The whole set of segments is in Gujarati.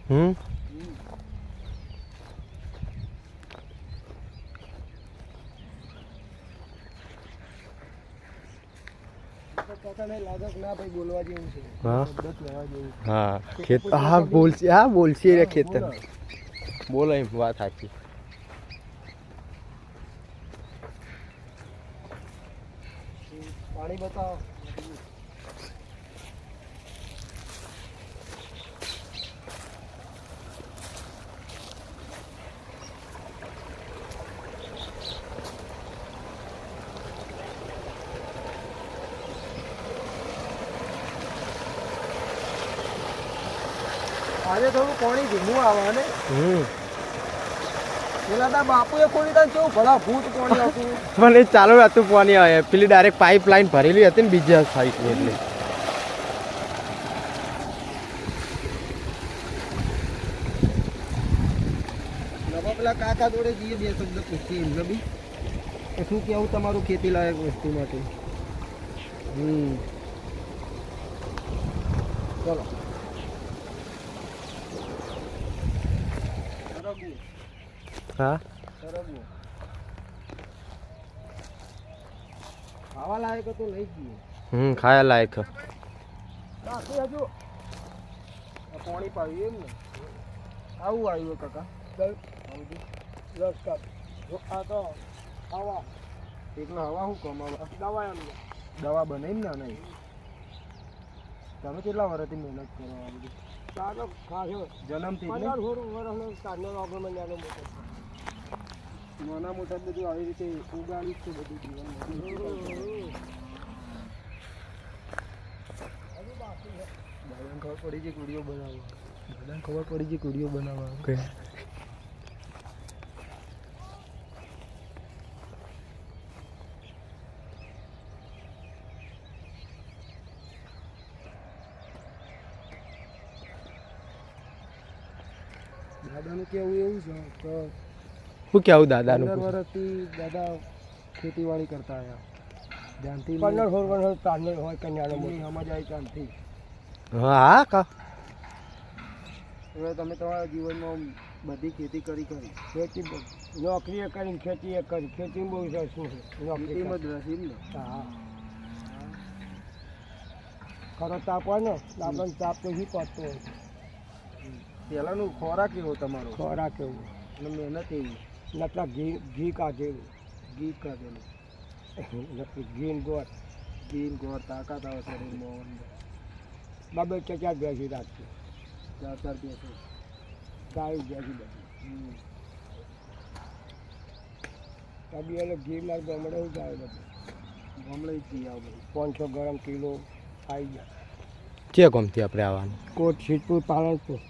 હા ખેત હા બોલશે રે ખેતર બોલો એમ વાત સાચી. પાણી બતાવો. આજે થોડું પાણી ધીમું આવે ને. પેલા તા બાપુએ ખોલી તા કેવું ભલા ભૂત પાણી આવતું. મને ચાલુ હતું પાણી આવે પેલી ડાયરેક્ટ પાઇપ લાઈન ભરેલી હતી ને બીજા સાઈડ એટલે. પેલા કાકા જોડે જઈએ બે શબ્દ પૂછીએ એમને બી શું કેવું તમારું ખેતી લાયક વસ્તુ માટે. ચલો હા ખાવા લાયક તો લઈ જઈએ. ખાયા લાયક હજુ પાણી પાવી એમ ને આવું આવ્યું કાકા. રસ કપ આ તો હવા એકનો હવા શું કમાવા દવા એમ દવા બને ને નહીં. તમે કેટલા વર્ષથી મહેનત કરો આ બધી? ચાલો ખાસો જન્મથી નાના મોટા બધું આવી રીતે ઉગાડી છે બધું જીવન. દાદાને ખબર પડી છે કુડીઓ બનાવવા. દાદાને ખબર પડી છે કુડીઓ બનાવવા. દાદાનું કેવું એવું છે કે શું કેવું દાદાનું? 15 વર્ષથી દાદા ખેતીવાડી કરતા આવ્યા. ધ્યાનથી 15 વર્ષ તારને હોય કન્યાનો સમજ આવી ત્યાંથી. હા કા હવે તમે તમારા જીવનમાં બધી ખેતી કરી ખેતી નોકરીએ કરીને ખેતીએ કરી. ખેતી બહુ રસ છે. ખેતીમાં જ રસ ને. હા ખરો તાપ હોય ને આપણને તાપ તો શી પડતો હોય. પહેલાંનું ખોરાક એવો તમારો ખોરાક એવું અને મહેનત એવી નકરા ઘી કાઢેલું ઘી ગોળ તાકાત આવે શરીરમાં. બાબે ચાર ભેંસી રાખતી. 4 ભેંસો ગાય ભેંસી બધી. કબી એટલે ઘી માર ગામડે જાય બધું. ગામડે ઘી આવે બધું 500 ગરમ કિલો આવી જાય. ચે ગમતી આપણે આવવાનું કોટ સિદ્ધપુર પાલનપુર.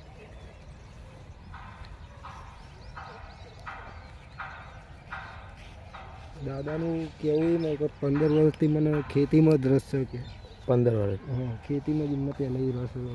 દાદાનું કેવું નહીં કે 15 વર્ષથી મને ખેતીમાં જ રસ છે કે 15 વર્ષ. હા ખેતીમાં જ એમને પહેલાં રસ હતો.